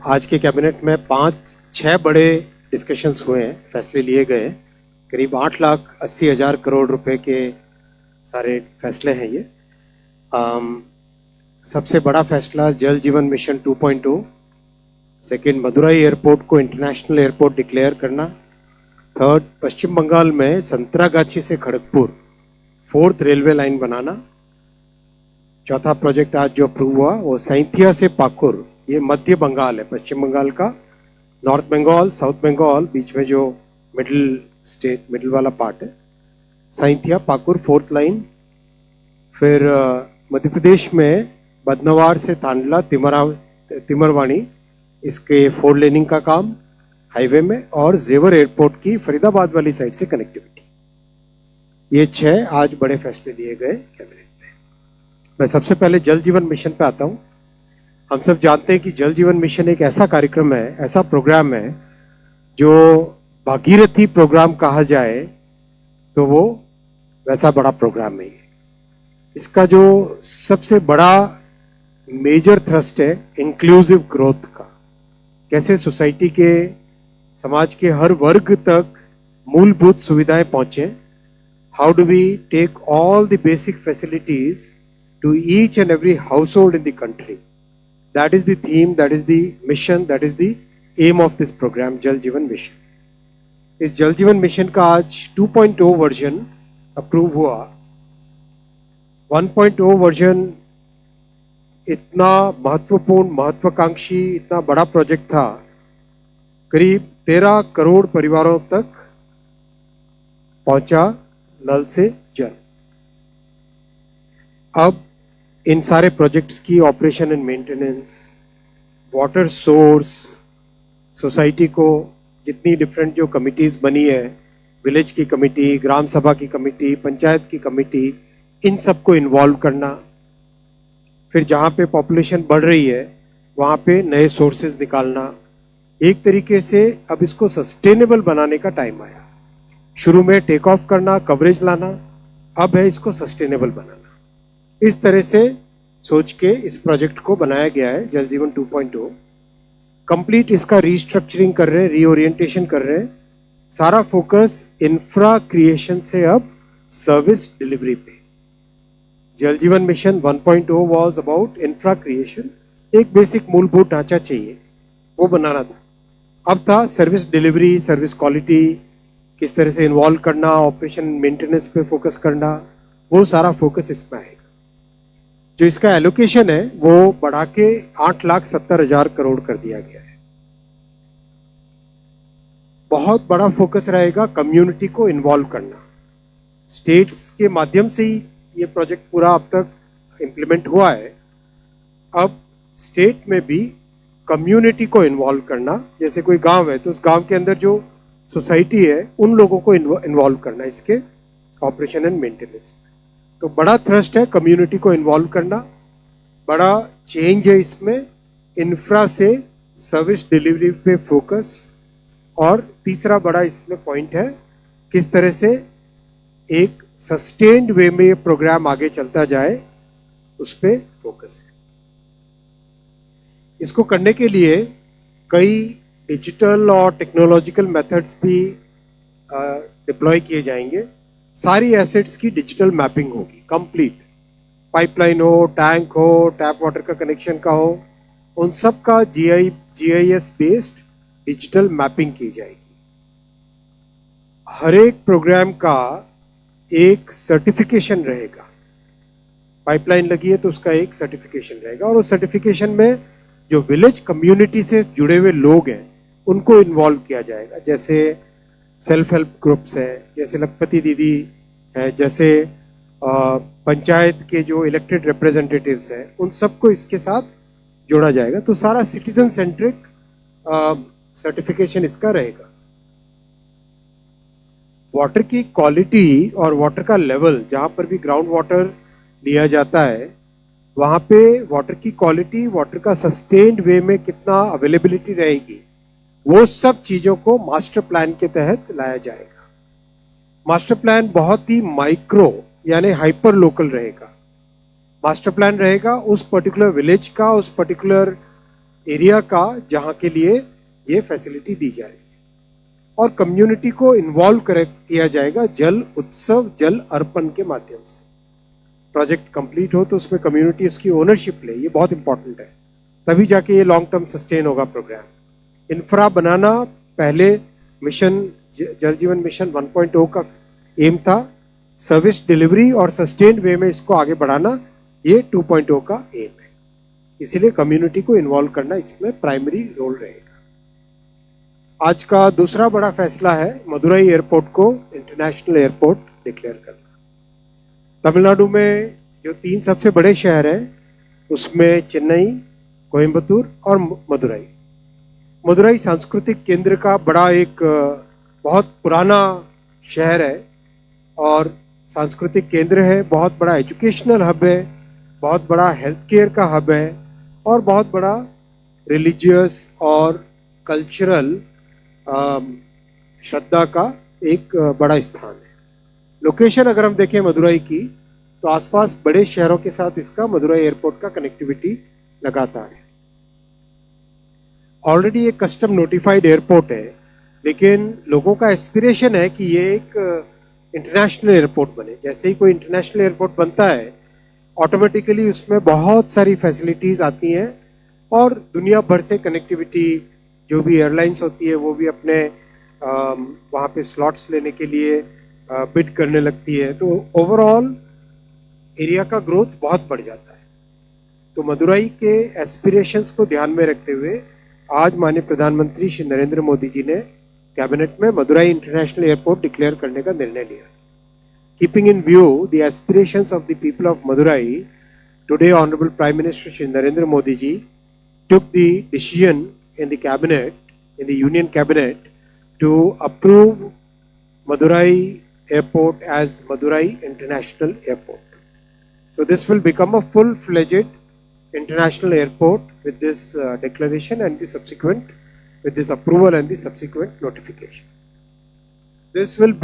आज के कैबिनेट में 5-6 बड़े डिस्कशंस हुए हैं, फैसले लिए गए। करीब 8,80,000 करोड़ रुपए के सारे फैसले हैं ये। सबसे बड़ा फैसला जल जीवन मिशन 2.0, सेकेंड मदुरई एयरपोर्ट को इंटरनेशनल एयरपोर्ट डिक्लेयर करना, थर्ड पश्चिम बंगाल में संतरागाछी से खड़गपुर 4th रेलवे लाइन बनाना, चौथा प्रोजेक्ट आज जो अप्रूव हुआ वो सैंथिया से पाकुर, ये मध्य बंगाल है, पश्चिम बंगाल का, नॉर्थ बंगाल साउथ बंगाल बीच में जो मिडिल वाला पार्ट है, सैंथिया पाकुर 4th लाइन। फिर मध्य प्रदेश में बदनवार से तांडला तिमरवानी, इसके 4 लेनिंग का काम हाईवे में, और जेवर एयरपोर्ट की फरीदाबाद वाली साइड से कनेक्टिविटी। ये 6 आज बड़े फैसले लिए गए कैबिनेट में। मैं सबसे पहले जल जीवन मिशन पे आता हूं। हम सब जानते हैं कि जल जीवन मिशन एक ऐसा कार्यक्रम है, ऐसा प्रोग्राम है जो भागीरथी प्रोग्राम कहा जाए तो वो वैसा बड़ा प्रोग्राम नहीं है। इसका जो सबसे बड़ा मेजर थ्रस्ट है इंक्लूसिव ग्रोथ का, कैसे सोसाइटी के, समाज के हर वर्ग तक मूलभूत सुविधाएं पहुंचे। How do we take all the basic facilities to each and every household in the country. That is the theme, that is the mission, that is the aim of this program, Jal Jeevan Mission. इस जल जीवन mission का आज 2.0 version approve हुआ। 1.0 version इतना महत्वपूर्ण, महत्वाकांक्षी, इतना बड़ा प्रोजेक्ट था, करीब 13 करोड़ परिवारों तक पहुंचा नल से जल। अब इन सारे प्रोजेक्ट्स की operation and maintenance, water source, society को जितनी डिफरेंट जो कमिटीज बनी है, विलेज की कमेटी, ग्राम सभा की कमेटी, पंचायत की कमेटी, इन सबको इन्वॉल्व करना। फिर जहाँ पे पॉपुलेशन बढ़ रही है वहाँ पे नए सोर्सेज निकालना। एक तरीके से अब इसको सस्टेनेबल बनाने का टाइम आया। शुरू में टेक ऑफ करना, कवरेज लाना, अब है इसको सस्टेनेबल बनाना। इस तरह से सोच के इस प्रोजेक्ट को बनाया गया है जल जीवन 2.0। कंप्लीट इसका रीस्ट्रक्चरिंग कर रहे हैं, रीओरिएंटेशन कर रहे हैं। सारा फोकस इंफ्रा क्रिएशन से अब सर्विस डिलीवरी पे। जल जीवन mission 1.0 was about infra creation, एक बेसिक मूलभूत ढांचा चाहिए वो बनाना था। अब था सर्विस डिलीवरी, सर्विस क्वालिटी किस तरह से इन्वॉल्व करना, ऑपरेशन मेंटेनेंस पे फोकस करना, वो सारा फोकस इसमें आएगा। जो इसका एलोकेशन है वो बढ़ा के 8,70,000 करोड़ कर दिया गया है। बहुत बड़ा फोकस रहेगा कम्युनिटी को इन्वॉल्व करना। स्टेट्स के माध्यम से ही ये प्रोजेक्ट पूरा अब तक इम्प्लीमेंट हुआ है। अब स्टेट में भी कम्युनिटी को इन्वॉल्व करना, जैसे कोई गांव है तो उस गांव के अंदर जो सोसाइटी है उन लोगों को इन्वॉल्व करना इसके ऑपरेशन एंड मेंटेनेंस में। तो बड़ा थ्रस्ट है कम्युनिटी को इन्वॉल्व करना, बड़ा चेंज है इसमें, इंफ्रा से सर्विस डिलीवरी पे फोकस, और तीसरा बड़ा इसमें पॉइंट है किस तरह से एक सस्टेन्ड वे में ये प्रोग्राम आगे चलता जाए, उस पे फोकस है। इसको करने के लिए कई डिजिटल और टेक्नोलॉजिकल मेथड्स भी डिप्लॉय किए जाएंगे। सारी एसेट्स की डिजिटल मैपिंग होगी कंप्लीट, पाइपलाइन हो, टैंक हो, टैप वाटर का कनेक्शन का हो, उन सब का जीआईएस बेस्ड डिजिटल मैपिंग की जाएगी। हर एक प्रोग्राम का एक सर्टिफिकेशन रहेगा। पाइपलाइन लगी है तो उसका एक सर्टिफिकेशन रहेगा, और उस सर्टिफिकेशन में जो विलेज कम्युनिटी से जुड़े हुए लोग हैं उनको इन्वॉल्व किया जाएगा। जैसे सेल्फ हेल्प ग्रुप्स है, जैसे लखपति दीदी है, जैसे पंचायत के जो इलेक्टेड रिप्रेजेंटेटिव्स हैं, उन सबको इसके साथ जोड़ा जाएगा। तो सारा सिटीजन सेंट्रिक सर्टिफिकेशन इसका रहेगा। वाटर की क्वालिटी और वाटर का लेवल, जहां पर भी ग्राउंड वाटर लिया जाता है वहां पे वाटर की क्वालिटी, वाटर का सस्टेन्ड वे में कितना अवेलेबिलिटी रहेगी, वो सब चीजों को मास्टर प्लान के तहत लाया जाएगा। मास्टर प्लान बहुत ही माइक्रो यानी हाइपर लोकल रहेगा। मास्टर प्लान रहेगा उस पर्टिकुलर विलेज का, उस पर्टिकुलर एरिया का जहां के लिए ये फैसिलिटी दी जाएगी और कम्युनिटी को इन्वॉल्व किया जाएगा जल उत्सव जल अर्पण के माध्यम से। प्रोजेक्ट कंप्लीट हो तो उसमें कम्युनिटी उसकी ओनरशिप ले, ये बहुत इंपॉर्टेंट है, तभी जाके ये लॉन्ग टर्म सस्टेन होगा प्रोग्राम। इंफ्रा बनाना पहले मिशन जल जीवन मिशन 1.0 का एम था, सर्विस डिलीवरी और सस्टेन्ड वे में इसको आगे बढ़ाना ये 2.0 का एम है। इसीलिए कम्युनिटी को इन्वॉल्व करना इसमें प्राइमरी रोल रहेगा। आज का दूसरा बड़ा फैसला है मदुरई एयरपोर्ट को इंटरनेशनल एयरपोर्ट डिक्लेयर करना। तमिलनाडु में जो 3 सबसे बड़े शहर हैं उसमें चेन्नई, कोयम्बतूर और मदुरई। मदुरई सांस्कृतिक केंद्र का बड़ा एक बहुत पुराना शहर है और सांस्कृतिक केंद्र है, बहुत बड़ा एजुकेशनल हब है, बहुत बड़ा हेल्थ केयर का हब है और बहुत बड़ा रिलीजियस और कल्चरल श्रद्धा का एक बड़ा स्थान है। लोकेशन अगर हम देखें मदुरई की तो आसपास बड़े शहरों के साथ इसका मदुरई एयरपोर्ट का कनेक्टिविटी लगातार है। ऑलरेडी एक कस्टम नोटिफाइड एयरपोर्ट है, लेकिन लोगों का एस्पिरेशन है कि ये एक इंटरनेशनल एयरपोर्ट बने। जैसे ही कोई इंटरनेशनल एयरपोर्ट बनता है ऑटोमेटिकली उसमें बहुत सारी फैसिलिटीज आती हैं और दुनिया भर से कनेक्टिविटी, जो भी एयरलाइंस होती है वो भी अपने वहाँ पे स्लॉट्स लेने के लिए बिड करने लगती है, तो ओवरऑल एरिया का ग्रोथ बहुत बढ़ जाता है। तो मदुरई के एस्पिरेशंस को ध्यान में रखते हुए आज माननीय प्रधानमंत्री श्री नरेंद्र मोदी जी ने कैबिनेट में मदुरई इंटरनेशनल एयरपोर्ट डिक्लेयर करने का निर्णय लिया। Keeping in view the aspirations of the people of Madurai, today honourable prime minister Shri Narendra Modi ji took the decision in the cabinet, in the union cabinet, to approve Madurai Airport as Madurai International Airport. So this will become a full-fledged international airport with this declaration and the subsequent, with this approval and the subsequent notification. This will